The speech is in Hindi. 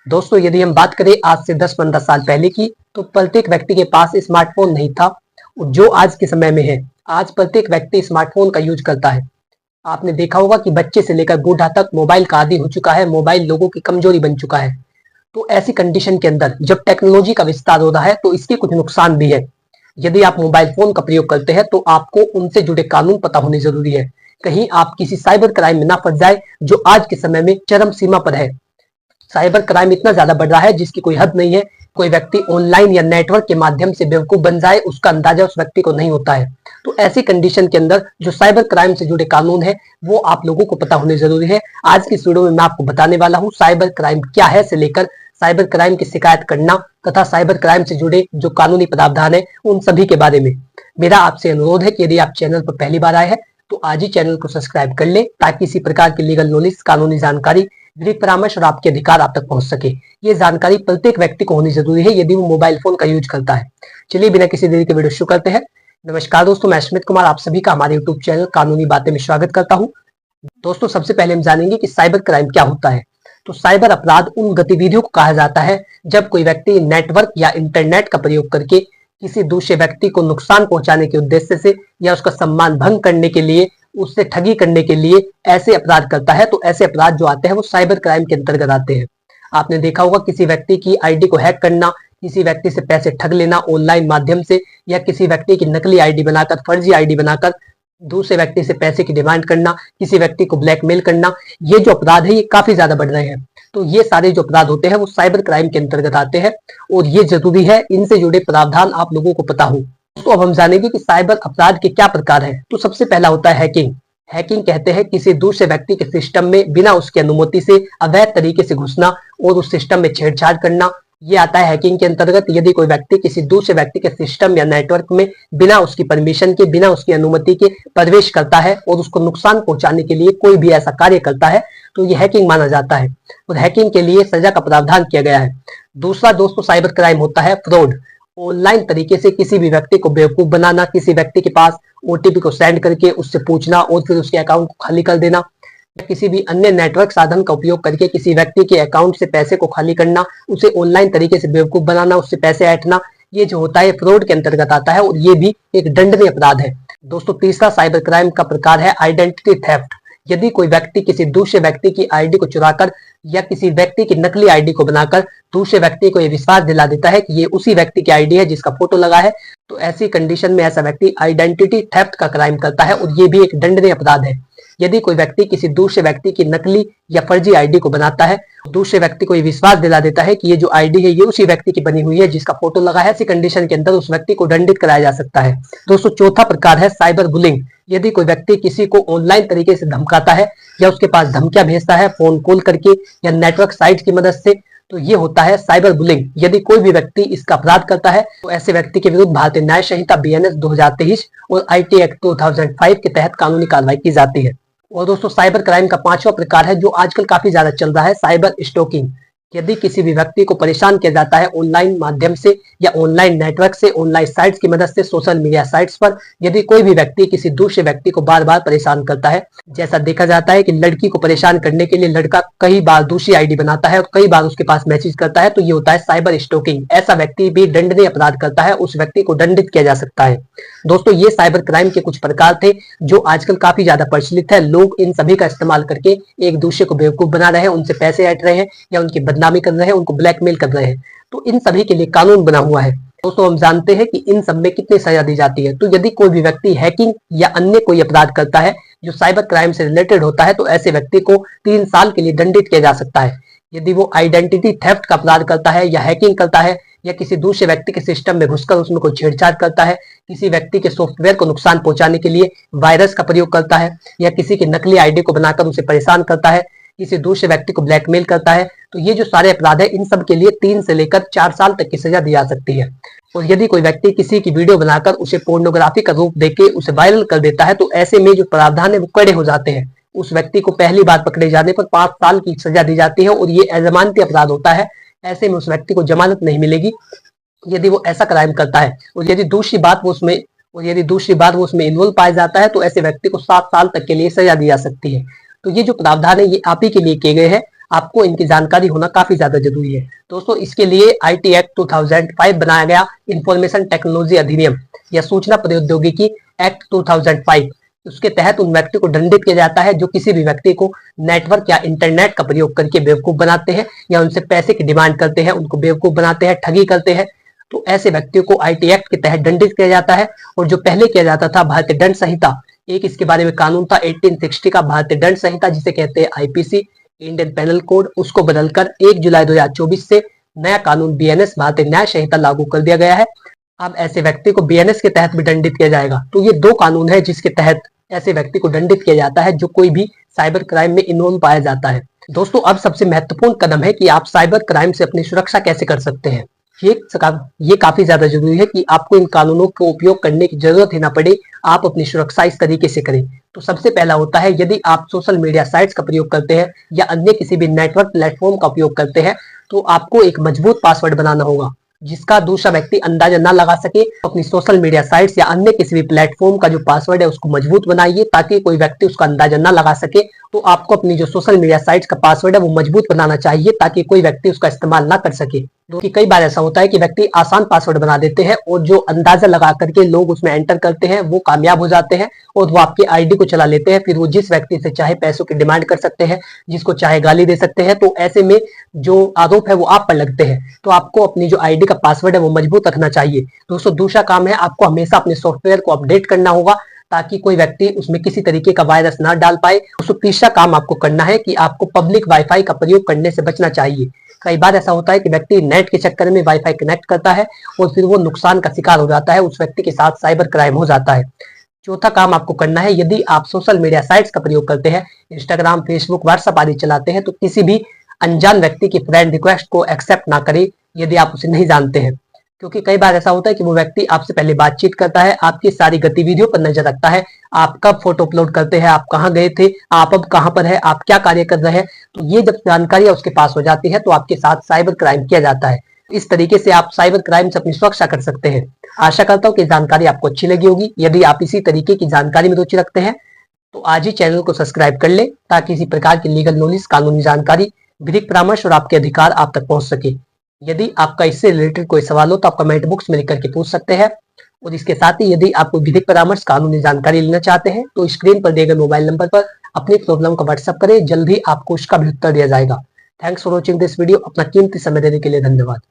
दोस्तों, यदि हम बात करें आज से 10-15 साल पहले की, तो प्रत्येक व्यक्ति के पास स्मार्टफोन नहीं था जो आज के समय में है। आज प्रत्येक व्यक्ति स्मार्टफोन का यूज करता है। आपने देखा होगा कि बच्चे से लेकर बूढ़ा तक मोबाइल का आदी हो चुका है। मोबाइल लोगों की कमजोरी बन चुका है। तो ऐसी कंडीशन के अंदर जब टेक्नोलॉजी का विस्तार हो रहा है तो इसके कुछ नुकसान भी है। यदि आप मोबाइल फोन का प्रयोग करते हैं तो आपको उनसे जुड़े कानून पता होने जरूरी है। कहीं आप किसी साइबर क्राइम में ना फंस जाए, जो आज के समय में चरम सीमा पर है। साइबर क्राइम इतना ज्यादा बढ़ रहा है जिसकी कोई हद नहीं है। कोई व्यक्ति ऑनलाइन या नेटवर्क के माध्यम से बेवकूफ बन जाए, उसका अंदाजा उस व्यक्ति को नहीं होता है। तो ऐसी कंडीशन के अंदर जो साइबर क्राइम से जुड़े कानून है वो आप लोगों को पता होने जरूरी है। आज की वीडियो में मैं आपको बताने वाला हूँ साइबर क्राइम क्या है से लेकर साइबर क्राइम की शिकायत करना तथा साइबर क्राइम से जुड़े जो कानूनी प्रावधान है उन सभी के बारे में। मेरा आपसे अनुरोध है कि यदि आप चैनल पर पहली बार आए हैं तो आज ही चैनल को सब्सक्राइब कर ले, ताकि इसी प्रकार की लीगल नॉलेज, कानूनी जानकारी, विधिक परामर्श और आपके अधिकार आप तक पहुंच सके। ये जानकारी प्रत्येक व्यक्ति को होनी जरूरी है यदि वो मोबाइल फोन का यूज करता है। चलिए बिना किसी देरी के वीडियो शुरू करते हैं। नमस्कार दोस्तों, मैं स्मित कुमार आप सभी का हमारे यूट्यूब चैनल कानूनी बातें में स्वागत करता हूँ। दोस्तों, सबसे पहले हम जानेंगे कि साइबर क्राइम क्या होता है। तो साइबर अपराध उन गतिविधियों को कहा जाता है जब कोई व्यक्ति नेटवर्क या इंटरनेट का प्रयोग करके किसी दूसरे व्यक्ति को नुकसान पहुंचाने के उद्देश्य से या उसका सम्मान भंग करने के लिए, उससे ठगी करने के लिए ऐसे अपराध करता है। तो ऐसे अपराध जो आते हैं वो साइबर क्राइम के अंतर्गत आते हैं। आपने देखा होगा किसी व्यक्ति की आईडी को हैक करना, किसी व्यक्ति से पैसे ठग लेना ऑनलाइन माध्यम से, या किसी व्यक्ति की नकली आईडी बनाकर, फर्जी आईडी बनाकर दूसरे व्यक्ति से पैसे की डिमांड करना, किसी व्यक्ति को ब्लैकमेल करना। ये जो अपराध है ये काफी ज्यादा बढ़ रहे हैं। तो ये सारे जो अपराध होते हैं वो साइबर क्राइम के अंतर्गत आते हैं और ये जरूरी है इनसे जुड़े प्रावधान आप लोगों को पता हो। तो अब हम जानेंगे कि साइबर अपराध के क्या प्रकार हैं। तो सबसे पहला होता है हैकिंग। हैकिंग कहते हैं किसी दूसरे व्यक्ति के सिस्टम में बिना उसकी अनुमति से अवैध तरीके से घुसना और उस सिस्टम में छेड़छाड़ करना। ये आता है हैकिंग के अंतर्गत। यदि कोई व्यक्ति किसी दूसरे व्यक्ति के सिस्टम या नेटवर्क में बिना उसकी परमिशन के, बिना उसकी अनुमति के प्रवेश करता है और उसको नुकसान पहुंचाने के लिए कोई भी ऐसा कार्य करता है तो ये हैकिंग माना जाता है और हैकिंग के लिए सजा का प्रावधान किया गया है। दूसरा दोस्तों साइबर क्राइम होता है फ्रॉड। ऑनलाइन तरीके से किसी भी व्यक्ति को बेवकूफ बनाना, किसी व्यक्ति के पास ओटीपी को सेंड करके उससे पूछना और फिर उसके अकाउंट को खाली कर देना, किसी भी अन्य नेटवर्क साधन का उपयोग करके किसी व्यक्ति के अकाउंट से पैसे को खाली करना, उसे ऑनलाइन तरीके से बेवकूफ बनाना, उससे पैसे ऐंठना, ये जो होता है फ्रॉड के अंतर्गत आता है और ये भी एक दंडनीय अपराध है। दोस्तों, तीसरा साइबर क्राइम का प्रकार है आइडेंटिटी थेफ्ट। यदि कोई व्यक्ति किसी दूसरे व्यक्ति की आईडी को चुराकर या किसी व्यक्ति की नकली आईडी को बनाकर दूसरे व्यक्ति को यह विश्वास दिला देता है कि ये उसी व्यक्ति की आईडी है जिसका फोटो लगा है, तो ऐसी कंडीशन में ऐसा व्यक्ति आइडेंटिटी थेफ्ट का क्राइम करता है और ये भी एक दंडनीय अपराध है। यदि कोई व्यक्ति किसी दूसरे व्यक्ति की नकली या फर्जी आईडी को बनाता है, दूसरे व्यक्ति को ये विश्वास दिला देता है कि ये जो आईडी है ये उसी व्यक्ति की बनी हुई है जिसका फोटो लगा है, ऐसी कंडीशन के अंदर उस व्यक्ति को दंडित कराया जा सकता है। दोस्तों, चौथा प्रकार है साइबर बुलिंग। यदि कोई व्यक्ति किसी को ऑनलाइन तरीके से धमकाता है या उसके पास धमकियां भेजता है फोन कॉल करके या नेटवर्क साइट की मदद से, तो ये होता है साइबर बुलिंग। यदि कोई भी व्यक्ति इसका अपराध करता है तो ऐसे व्यक्ति के विरुद्ध भारतीय न्याय संहिता बीएनएस 2023 और आईटी एक्ट 2005 के तहत कानूनी कार्रवाई की जाती है। और दोस्तों, साइबर क्राइम का पांचवा प्रकार है जो आजकल काफी ज्यादा चल रहा है, साइबर स्टॉकिंग। यदि किसी भी व्यक्ति को परेशान किया जाता है ऑनलाइन माध्यम से या ऑनलाइन नेटवर्क से, ऑनलाइन साइट्स की मदद से, सोशल मीडिया साइट्स पर, यदि कोई भी व्यक्ति किसी दूसरे व्यक्ति को बार बार परेशान करता है, जैसा देखा जाता है कि लड़की को परेशान करने के लिए लड़का कई बार दूसरी आईडी बनाता है और कई बार उसके पास मैसेज करता है, तो ये होता है साइबर स्टॉकिंग। ऐसा व्यक्ति भी दंडनीय अपराध करता है, उस व्यक्ति को दंडित किया जा सकता है। दोस्तों, ये साइबर क्राइम के कुछ प्रकार थे जो आजकल काफी ज्यादा प्रचलित है। लोग इन सभी का इस्तेमाल करके एक दूसरे को बेवकूफ बना रहे हैं, उनसे पैसे ऐंठ रहे हैं या उनकी बदनामी कर रहे हैं, उनको ब्लैकमेल कर रहे हैं। तो इन सभी के लिए कानून बना हुआ है। दोस्तों, हम जानते हैं कि इन सब में कितनी सजा दी जाती है। तो यदि कोई भी व्यक्ति हैकिंग या अन्य कोई अपराध करता है जो साइबर क्राइम से रिलेटेड होता है तो ऐसे व्यक्ति को 3 साल के लिए दंडित किया जा सकता है। यदि वो आइडेंटिटी थेफ्ट का अपराध करता है या हैकिंग करता है या किसी दूसरे व्यक्ति के सिस्टम में घुसकर उसमें कोई छेड़छाड़ करता है, किसी व्यक्ति के सॉफ्टवेयर को नुकसान पहुंचाने के लिए वायरस का प्रयोग करता है या किसी की नकली आईडी को बनाकर उसे परेशान करता है, किसी दूसरे व्यक्ति को ब्लैकमेल करता है, तो ये जो सारे अपराध है इन सब के लिए 3 से लेकर 4 साल तक की सजा दी जा सकती है। और यदि कोई व्यक्ति किसी की वीडियो बनाकर उसे पोर्नोग्राफी का रूप देके उसे वायरल कर देता है तो ऐसे में जो प्रावधान है वो कड़े हो जाते हैं। उस व्यक्ति को पहली बार पकड़े जाने पर 5 साल की सजा दी जाती है और ये अजमानती अपराध होता है। ऐसे में उस व्यक्ति को जमानत नहीं मिलेगी यदि वो ऐसा क्राइम करता है। और यदि दूसरी बात वो उसमें इन्वॉल्व पाया जाता है तो ऐसे व्यक्ति को 7 साल तक के लिए सजा दी जा सकती है। तो ये जो प्रावधान है ये आप ही के लिए किए गए हैं। आपको इनकी जानकारी होना काफी ज्यादा जरूरी है। दोस्तों इसके लिए आईटी एक्ट 2005 बनाया गया, इंफॉर्मेशन टेक्नोलॉजी अधिनियम या सूचना प्रौद्योगिकी एक्ट 2005, उसके तहत उन व्यक्ति को दंडित किया जाता है जो किसी भी व्यक्ति को नेटवर्क या इंटरनेट का प्रयोग करके बेवकूफ बनाते हैं या उनसे पैसे की डिमांड करते हैं, उनको बेवकूफ बनाते हैं, ठगी करते हैं। तो ऐसे व्यक्तियों को आईटी एक्ट के तहत दंडित किया जाता है। और जो पहले किया जाता था भारतीय दंड संहिता, एक इसके बारे में कानून था 1860 का भारतीय दंड संहिता जिसे कहते हैं आईपीसी, इंडियन पेनल कोड, उसको बदलकर 1 जुलाई 2024 से नया कानून बीएनएस भारतीय न्याय संहिता लागू कर दिया गया है। अब ऐसे व्यक्ति को बीएनएस के तहत भी दंडित किया जाएगा। तो ये 2 कानून है जिसके तहत ऐसे व्यक्ति को दंडित किया जाता है जो कोई भी साइबर क्राइम में इन्वॉल्व पाया जाता है। दोस्तों अब सबसे महत्वपूर्ण कदम है कि आप साइबर क्राइम से अपनी सुरक्षा कैसे कर सकते हैं। ये काफी ज्यादा जरूरी है कि आपको इन कानूनों को उपयोग करने की जरूरत ही ना पड़े, आप अपनी सुरक्षा इस तरीके से करें। तो सबसे पहला होता है, यदि आप सोशल मीडिया साइट्स का प्रयोग करते हैं या अन्य किसी भी नेटवर्क प्लेटफॉर्म का उपयोग करते हैं तो आपको एक मजबूत पासवर्ड बनाना होगा जिसका दूसरा व्यक्ति अंदाजा ना लगा सके। अपनी सोशल मीडिया साइट्स या अन्य किसी भी प्लेटफॉर्म का जो पासवर्ड है उसको मजबूत बनाइए ताकि कोई व्यक्ति उसका अंदाजा ना लगा सके। तो आपको अपनी जो सोशल मीडिया साइट्स का पासवर्ड है वो मजबूत बनाना चाहिए ताकि कोई व्यक्ति उसका इस्तेमाल ना कर सके। क्योंकि कई बार ऐसा होता है कि व्यक्ति आसान पासवर्ड बना देते हैं और जो अंदाजा लगा करके लोग उसमें एंटर करते हैं वो कामयाब हो जाते हैं और वो आपकी आईडी को चला लेते हैं। फिर वो जिस व्यक्ति से चाहे पैसों की डिमांड कर सकते हैं, जिसको चाहे गाली दे सकते हैं। तो ऐसे में जो आरोप है वो आप पर लगते हैं। तो आपको अपनी जो आईडी का पासवर्ड है वो मजबूत रखना चाहिए। दोस्तों दूसरा काम है, आपको हमेशा अपने सॉफ्टवेयर को अपडेट करना होगा ताकि कोई व्यक्ति उसमें किसी तरीके का वायरस ना डाल पाए। दोस्तों तीसरा काम आपको करना है कि आपको पब्लिक वाईफाई का प्रयोग करने से बचना चाहिए। कई बार ऐसा होता है कि व्यक्ति नेट के चक्कर में वाईफाई कनेक्ट करता है और फिर वो नुकसान का शिकार हो जाता है, उस व्यक्ति के साथ साइबर क्राइम हो जाता है। चौथा काम आपको करना है, यदि आप सोशल मीडिया साइट्स का प्रयोग करते हैं, इंस्टाग्राम, फेसबुक, व्हाट्सएप आदि चलाते हैं तो किसी भी अनजान व्यक्ति की फ्रेंड रिक्वेस्ट को एक्सेप्ट ना करें यदि आप उसे नहीं जानते हैं। क्योंकि कई बार ऐसा होता है कि वो व्यक्ति आपसे पहले बातचीत करता है, आपकी सारी गतिविधियों पर नजर रखता है, आप कब फोटो अपलोड करते हैं, आप कहाँ गए थे, आप अब कहाँ पर है, आप क्या कार्य कर रहे हैं। तो ये जब जानकारी उसके पास हो जाती है तो आपके साथ साइबर क्राइम किया जाता है। इस तरीके से आप साइबर क्राइम से अपनी सुरक्षा कर सकते हैं। आशा करता हूँ कि जानकारी आपको अच्छी लगी होगी। यदि आप इसी तरीके की जानकारी में रुचि रखते हैं तो आज ही चैनल को सब्सक्राइब कर ले ताकि इसी प्रकार की लीगल नॉलेज, कानूनी जानकारी, विधिक परामर्श और आपके अधिकार आप तक पहुंच सके। यदि आपका इससे रिलेटेड कोई सवाल हो तो आप कमेंट बॉक्स में लिख करके पूछ सकते हैं। और इसके साथ ही यदि आप कोई विधिक परामर्श, कानूनी जानकारी लेना चाहते हैं तो स्क्रीन पर दिए गए मोबाइल नंबर पर अपनी प्रॉब्लम का व्हाट्सएप करें, जल्द ही आपको उसका भी उत्तर दिया जाएगा। Thanks for watching this video. अपना कीमती समय देने के लिए धन्यवाद।